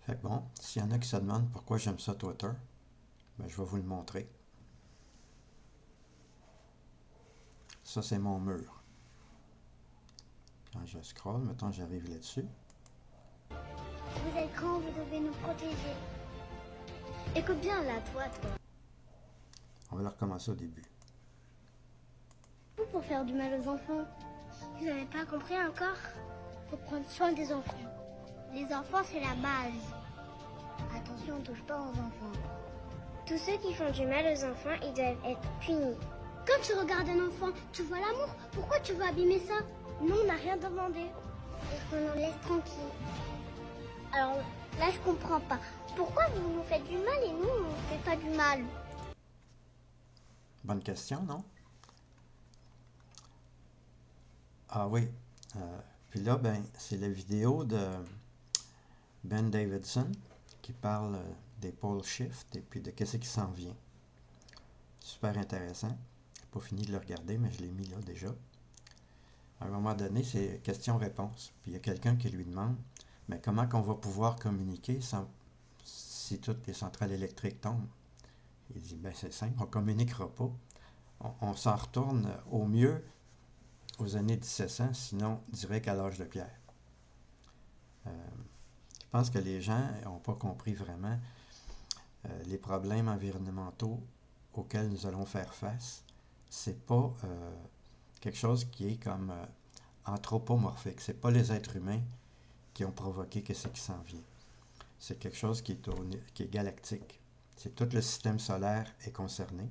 Fait que bon, s'il y en a qui se demandent pourquoi j'aime ça Twitter, ben, je vais vous le montrer. Ça, c'est mon mur. Quand je scroll, mettons j'arrive là-dessus. Vous êtes grand, vous devez nous protéger. Écoute bien là, toi. On va le recommencer au début. Pour faire du mal aux enfants. Vous n'avez pas compris encore? Faut prendre soin des enfants. Les enfants, c'est la base. Attention, on touche pas aux enfants. Tous ceux qui font du mal aux enfants, ils doivent être punis. Quand tu regardes un enfant, tu vois l'amour. Pourquoi tu veux abîmer ça? Nous, on n'a rien demandé. Parce qu'on nous laisse tranquille. Alors là, je comprends pas. Pourquoi vous nous faites du mal et nous, on ne fait pas du mal? Bonne question, non? Ah oui. Puis là, ben, c'est la vidéo de Ben Davidson qui parle des pole shifts et puis de qu'est-ce qui s'en vient. Super intéressant. J'ai pas fini de le regarder, mais je l'ai mis là déjà. À un moment donné, c'est question-réponse. Puis il y a quelqu'un qui lui demande, mais comment qu'on va pouvoir communiquer si toutes les centrales électriques tombent? Il dit, ben c'est simple, on ne communiquera pas. On s'en retourne au mieux aux années 1700, sinon direct à l'âge de pierre. Je pense que les gens n'ont pas compris vraiment les problèmes environnementaux auxquels nous allons faire face. C'est pas quelque chose qui est comme anthropomorphique. C'est pas les êtres humains qui ont provoqué ce qui s'en vient. C'est quelque chose qui est galactique. C'est tout le système solaire est concerné.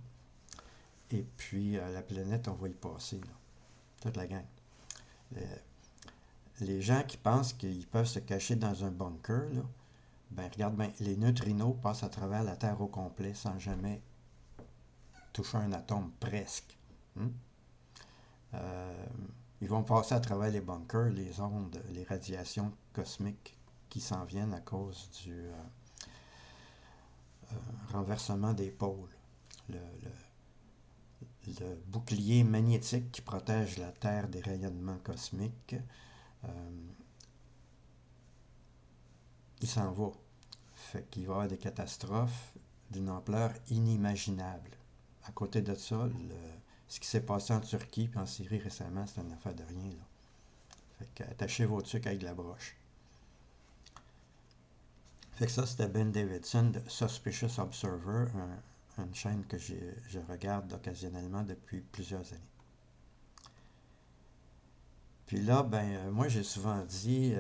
Et puis la planète, on va y passer, là. Toute la gang. Les gens qui pensent qu'ils peuvent se cacher dans un bunker, là, ben regarde bien, les neutrinos passent à travers la Terre au complet sans jamais toucher un atome, presque. Hmm? Euh, Ils vont passer à travers les bunkers, les ondes, les radiations cosmiques qui s'en viennent à cause du renversement des pôles. Le, le bouclier magnétique qui protège la Terre des rayonnements cosmiques, il s'en va. Fait qu'il va y avoir des catastrophes d'une ampleur inimaginable. À côté de ça, ce qui s'est passé en Turquie et en Syrie récemment, c'est une affaire de rien, là. Fait que attachez vos trucs avec de la broche. Fait que ça, c'était Ben Davidson de Suspicious Observer, une chaîne que je regarde occasionnellement depuis plusieurs années. Puis là, ben, moi, j'ai souvent dit,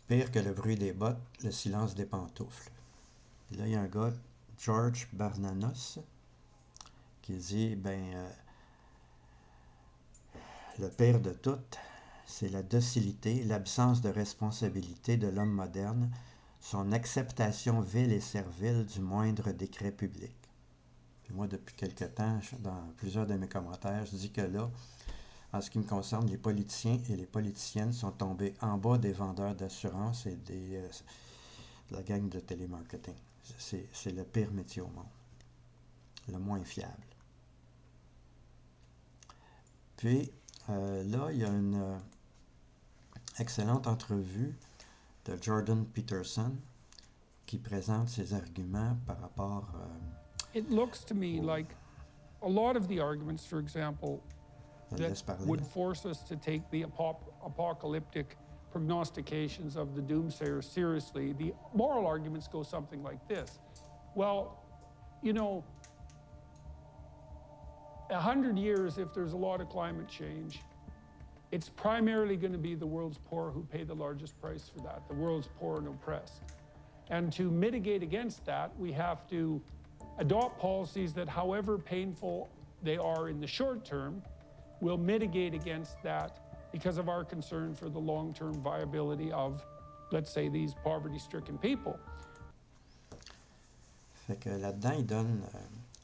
pire que le bruit des bottes, le silence des pantoufles. Puis là, il y a un gars, George Barnanos, qui dit, ben, le pire de tout, c'est la docilité, l'absence de responsabilité de l'homme moderne, son acceptation vile et servile du moindre décret public. Puis moi, depuis quelque temps, dans plusieurs de mes commentaires, je dis que là, en ce qui me concerne, les politiciens et les politiciennes sont tombés en bas des vendeurs d'assurance et de la gang de télémarketing. C'est le pire métier au monde, le moins fiable. Puis là, il y a une excellente entrevue de Jordan Peterson qui présente ses arguments par rapport It looks to me like a lot of the arguments, for example, that would force us to take the apocalyptic prognostications of the doomsayers seriously, the moral arguments go something like this. Well, you know, 100 years, if there's a lot of climate change, it's primarily going to be the world's poor who pay the largest price for that, the world's poor and oppressed. And to mitigate against that, we have to adopt policies that, however painful they are in the short term, will mitigate against that because of our concern for the long-term viability of, let's say, these poverty-stricken people. Fait que là-dedans, il donne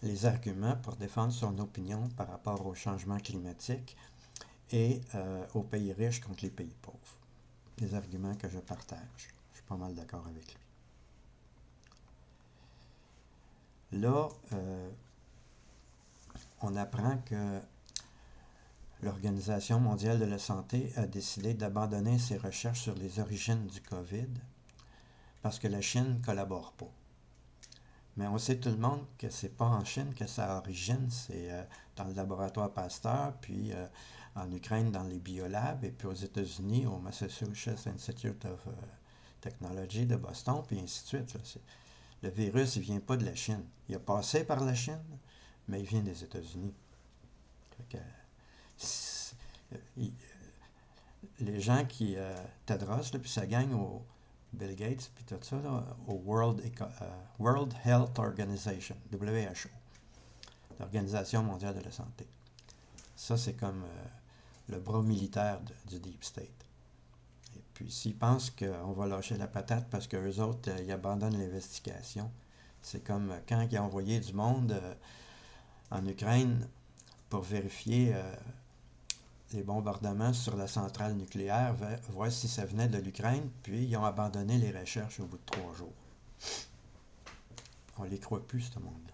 les arguments pour défendre son opinion par rapport au changement climatique et aux pays riches contre les pays pauvres. Des arguments que je partage. Je suis pas mal d'accord avec lui. Là, on apprend que l'Organisation mondiale de la santé a décidé d'abandonner ses recherches sur les origines du COVID parce que la Chine ne collabore pas. Mais on sait tout le monde que c'est pas en Chine que ça origine, c'est dans le laboratoire Pasteur, puis en Ukraine dans les biolabs, et puis aux États-Unis au Massachusetts Institute of Technology de Boston, puis ainsi de suite. Là. Le virus, il vient pas de la Chine. Il a passé par la Chine, mais il vient des États-Unis. Fait que, les gens qui Ted Ross, là, puis sa gang au Bill Gates, puis tout ça, là, au World Health Organization, WHO, l'Organisation mondiale de la santé. Ça, c'est comme le bras militaire du Deep State. Et puis, s'ils pensent qu'on va lâcher la patate parce qu'eux autres, ils abandonnent l'investigation, c'est comme quand ils ont envoyé du monde en Ukraine pour vérifier les bombardements sur la centrale nucléaire, voir si ça venait de l'Ukraine, puis ils ont abandonné les recherches au bout de 3 jours. On les croit plus, ce monde-là.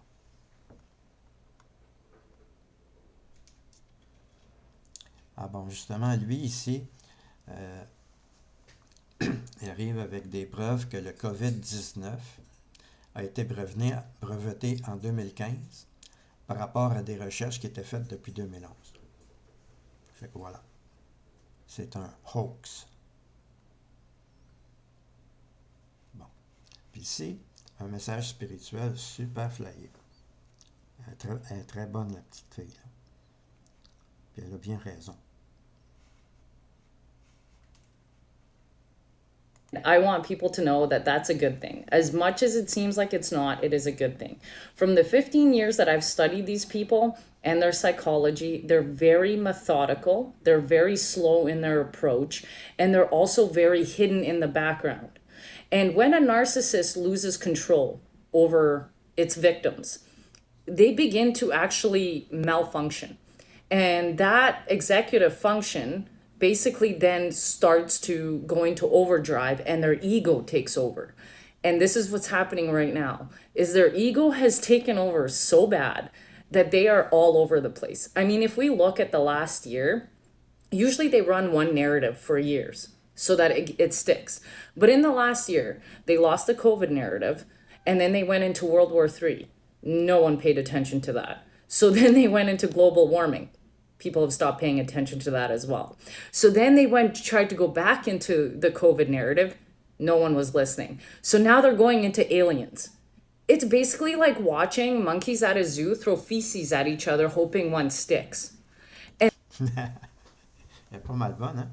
Ah bon, justement, lui, ici, il arrive avec des preuves que le COVID-19 a été breveté en 2015 par rapport à des recherches qui étaient faites depuis 2011. Fait que voilà. C'est un hoax. Bon. Puis ici, un message spirituel super flyé. Elle est très bonne, la petite fille. Là. Puis elle a bien raison. I want people to know that that's a good thing. As much as it seems like it's not, it is a good thing. From the 15 years that I've studied these people and their psychology, they're very methodical, they're very slow in their approach, and they're also very hidden in the background. And when a narcissist loses control over its victims, they begin to actually malfunction. And that executive function basically then starts to go into overdrive and their ego takes over. And this is what's happening right now is their ego has taken over so bad that they are all over the place. I mean, if we look at the last year, usually they run one narrative for years so that it sticks. But in the last year, they lost the COVID narrative and then they went into World War III. No one paid attention to that. So then they went into global warming. People have stopped paying attention to that as well. So then they tried to go back into the COVID narrative. No one was listening. So now they're going into aliens. It's basically like watching monkeys at a zoo throw feces at each other, hoping one sticks. Elle est pas mal bonne, hein?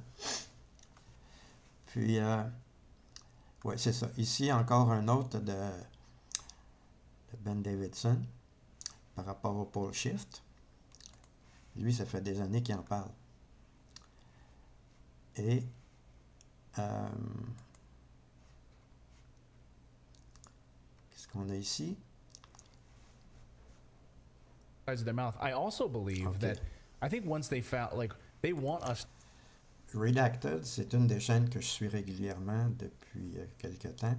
Puis, ouais, c'est ça. Ici, encore un autre de Ben Davidson par rapport au pole shift. Lui, ça fait des années qu'il en parle. Et qu'est-ce qu'on a ici? Of their mouth. I also believe Okay. that I think once they found, like, they want us. Redacted, c'est une des chaînes que je suis régulièrement depuis quelque temps.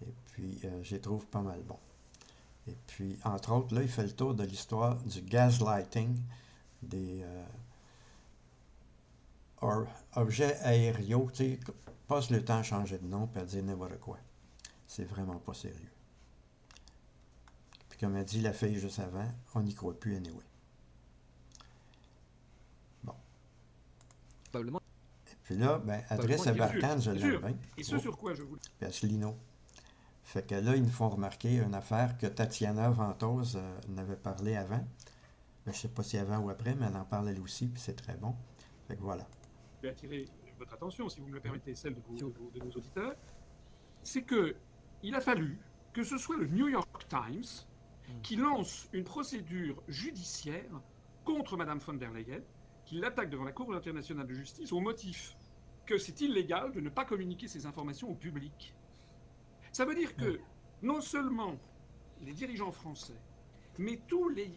Et puis, je les trouve pas mal bons. Et puis, entre autres, là, il fait le tour de l'histoire du gaslighting des objets aériaux, tu sais, passe le temps à changer de nom et à dire n'importe quoi. C'est vraiment pas sérieux. Puis comme a dit la fille juste avant, on n'y croit plus anyway. Bon. Probablement. Et puis là, ben, Adresse à Barkhane, je l'aime bien. Et ce sur quoi je voulais... Puis Asselineau. Fait que là, ils nous font remarquer une affaire que Tatiana Ventose n'avait parlé avant. Ben, je sais pas si avant ou après, mais elle en parle elle aussi, puis c'est très bon. Fait que voilà. Je vais attirer votre attention, si vous me le permettez, celle de nos auditeurs, c'est que il a fallu que ce soit le New York Times qui lance une procédure judiciaire contre Madame von der Leyen, qui l'attaque devant la Cour internationale de justice au motif que c'est illégal de ne pas communiquer ces informations au public. Ça veut dire que non seulement les dirigeants français, mais tous les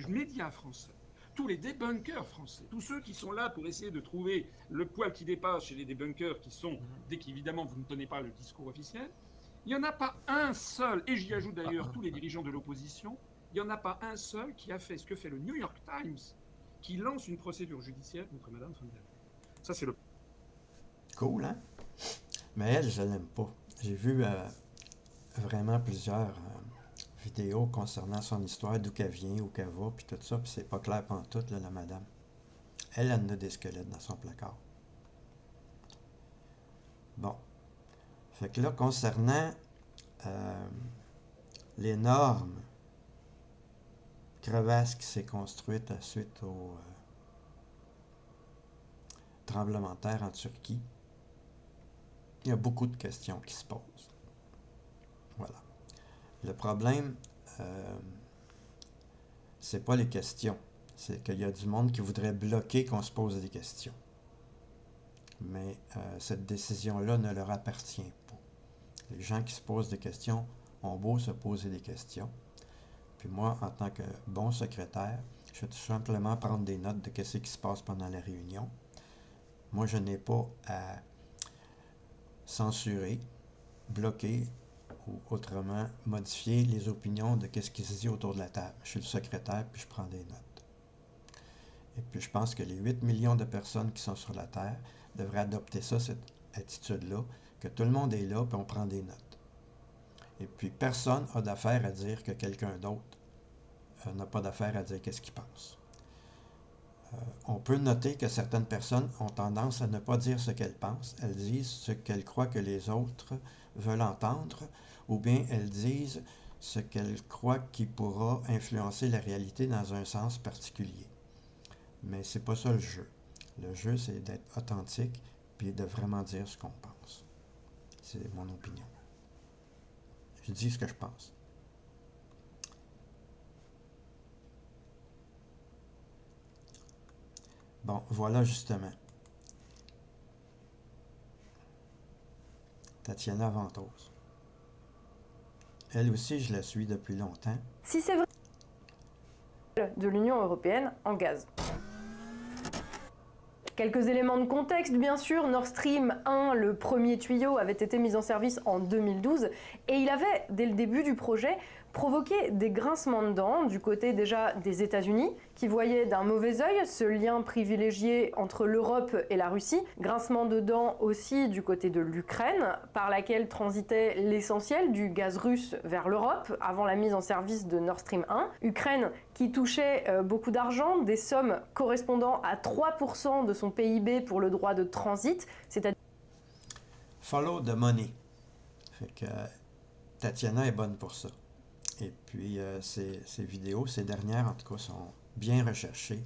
médias français, tous les débunkers français, tous ceux qui sont là pour essayer de trouver le poil qui dépasse chez les débunkers qui sont, dès qu'évidemment vous ne tenez pas le discours officiel, il n'y en a pas un seul, et j'y ajoute d'ailleurs tous les dirigeants de l'opposition, il n'y en a pas un seul qui a fait ce que fait le New York Times, qui lance une procédure judiciaire contre Madame von der Leyen. Ça, c'est le... Cool, hein? Mais elle, je l'aime pas. j'ai vu vraiment plusieurs vidéos concernant son histoire, d'où qu'elle vient, où qu'elle va, puis tout ça, puis c'est pas clair pantoute, là, la madame. Elle en a des squelettes dans son placard. Bon. Fait que là, concernant l'énorme crevasse qui s'est construite suite au tremblement de terre en Turquie, il y a beaucoup de questions qui se posent. Voilà. Le problème, c'est pas les questions. C'est qu'il y a du monde qui voudrait bloquer qu'on se pose des questions. Mais cette décision-là ne leur appartient pas. Les gens qui se posent des questions ont beau se poser des questions. Puis moi, en tant que bon secrétaire, je vais tout simplement prendre des notes de ce qui se passe pendant la réunion. Moi, je n'ai pas à censurer, bloquer ou autrement modifier les opinions de ce qui se dit autour de la table. Je suis le secrétaire, puis je prends des notes. Et puis je pense que les 8 millions de personnes qui sont sur la Terre devraient adopter ça, cette attitude-là, que tout le monde est là, puis on prend des notes. Et puis personne n'a d'affaire à dire que quelqu'un d'autre n'a pas d'affaire à dire qu'est-ce qu'il pense. On peut noter que certaines personnes ont tendance à ne pas dire ce qu'elles pensent. Elles disent ce qu'elles croient que les autres veulent entendre, ou bien elles disent ce qu'elles croient qui pourra influencer la réalité dans un sens particulier. Mais c'est pas ça le jeu. Le jeu, c'est d'être authentique puis de vraiment dire ce qu'on pense. C'est mon opinion. Je dis ce que je pense. Bon, voilà justement. Tatiana Ventose. Elle aussi, je la suis depuis longtemps. Si c'est vrai de l'Union européenne en gaz. Quelques éléments de contexte, bien sûr. Nord Stream 1, le premier tuyau, avait été mis en service en 2012 et il avait, dès le début du projet, provoqué des grincements de dents du côté déjà des États-Unis, qui voyaient d'un mauvais œil ce lien privilégié entre l'Europe et la Russie. Grincement de dents aussi du côté de l'Ukraine, par laquelle transitait l'essentiel du gaz russe vers l'Europe avant la mise en service de Nord Stream 1. Ukraine qui touchait beaucoup d'argent, des sommes correspondant à 3% de son PIB pour le droit de transit, c'est-à-dire... Follow the money. Fait que Tatiana est bonne pour ça. Et puis, ces vidéos, ces dernières en tout cas, sont bien recherchées,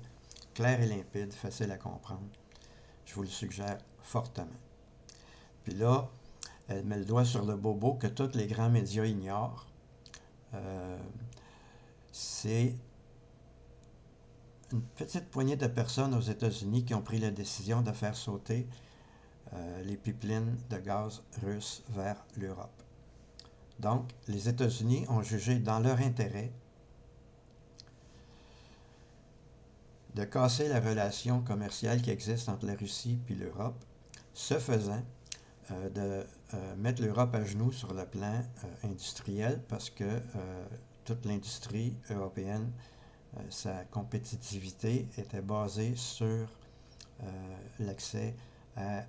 claires et limpides, faciles à comprendre. Je vous le suggère fortement. Puis là, elle met le doigt sur le bobo que tous les grands médias ignorent. C'est une petite poignée de personnes aux États-Unis qui ont pris la décision de faire sauter les pipelines de gaz russes vers l'Europe. Donc, les États-Unis ont jugé dans leur intérêt de casser la relation commerciale qui existe entre la Russie et l'Europe, ce faisant, de mettre l'Europe à genoux sur le plan industriel parce que toute l'industrie européenne, sa compétitivité était basée sur l'accès à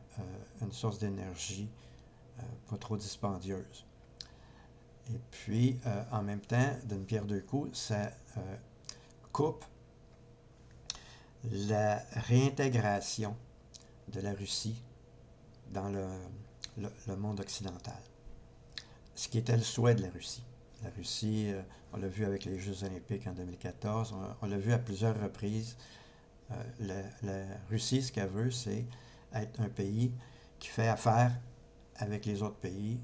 une source d'énergie pas trop dispendieuse. Et puis, en même temps, d'une pierre deux coups, ça coupe la réintégration de la Russie dans le monde occidental. Ce qui était le souhait de la Russie. La Russie, on l'a vu avec les Jeux olympiques en 2014, on l'a vu à plusieurs reprises. La Russie, ce qu'elle veut, c'est être un pays qui fait affaire avec les autres pays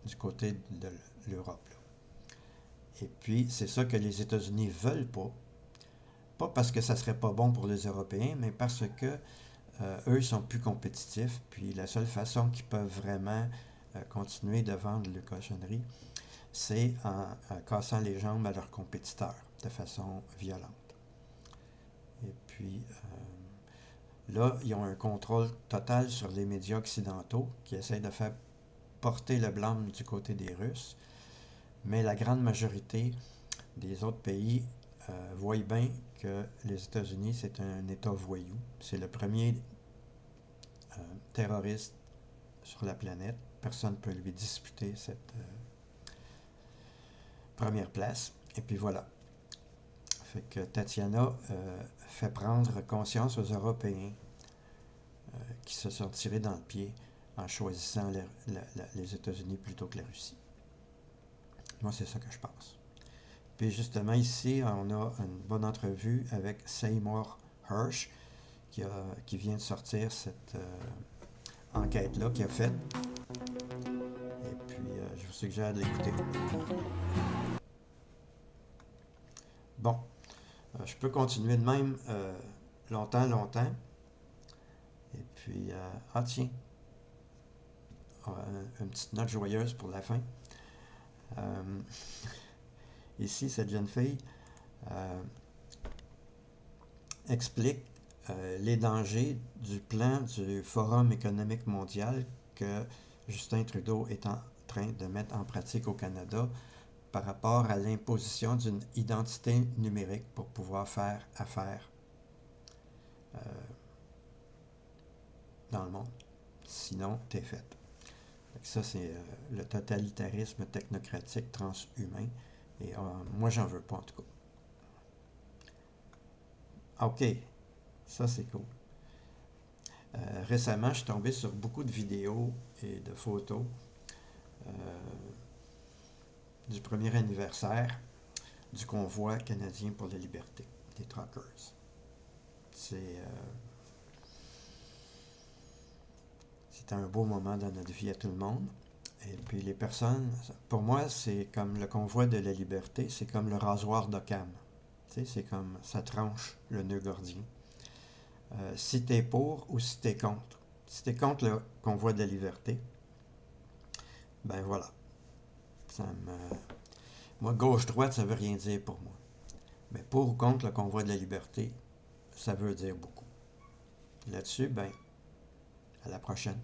du côté de l'Europe. Et puis, c'est ça que les États-Unis veulent pas. Pas parce que ça serait pas bon pour les Européens, mais parce que eux sont plus compétitifs. Puis la seule façon qu'ils peuvent vraiment continuer de vendre le cochonnerie, c'est en cassant les jambes à leurs compétiteurs de façon violente. Et puis, là, ils ont un contrôle total sur les médias occidentaux qui essayent de faire porter le blâme du côté des Russes, mais la grande majorité des autres pays voient bien que les États-Unis, c'est un État voyou. C'est le premier terroriste sur la planète. personne ne peut lui disputer cette première place. Et puis voilà. Fait que Tatiana fait prendre conscience aux Européens qui se sont tirés dans le pied en choisissant les États-Unis plutôt que la Russie. Moi, c'est ça que je pense. Puis justement, ici, on a une bonne entrevue avec Seymour Hersh, qui vient de sortir cette enquête-là qu'il a faite. Et puis, je vous suggère de l'écouter. Bon, je peux continuer de même longtemps. Et puis, ah tiens, une petite note joyeuse pour la fin. Ici, cette jeune fille explique les dangers du plan du Forum économique mondial que Justin Trudeau est en train de mettre en pratique au Canada par rapport à l'imposition d'une identité numérique pour pouvoir faire affaire dans le monde. Sinon, t'es fait. Ça, c'est le totalitarisme technocratique transhumain. Et moi, j'en veux pas, en tout cas. OK. Ça, c'est cool. Récemment, je suis tombé sur beaucoup de vidéos et de photos du premier anniversaire du convoi canadien pour la liberté, des Truckers. C'était un beau moment dans notre vie à tout le monde. Et puis les personnes, pour moi, c'est comme le convoi de la liberté, c'est comme le rasoir d'Occam. Tu sais, c'est comme ça tranche le nœud gordien. Si t'es pour ou si t'es contre. Si t'es contre le convoi de la liberté, ben voilà. Moi, gauche-droite, ça veut rien dire pour moi. Mais pour ou contre le convoi de la liberté, ça veut dire beaucoup. Là-dessus, ben, à la prochaine.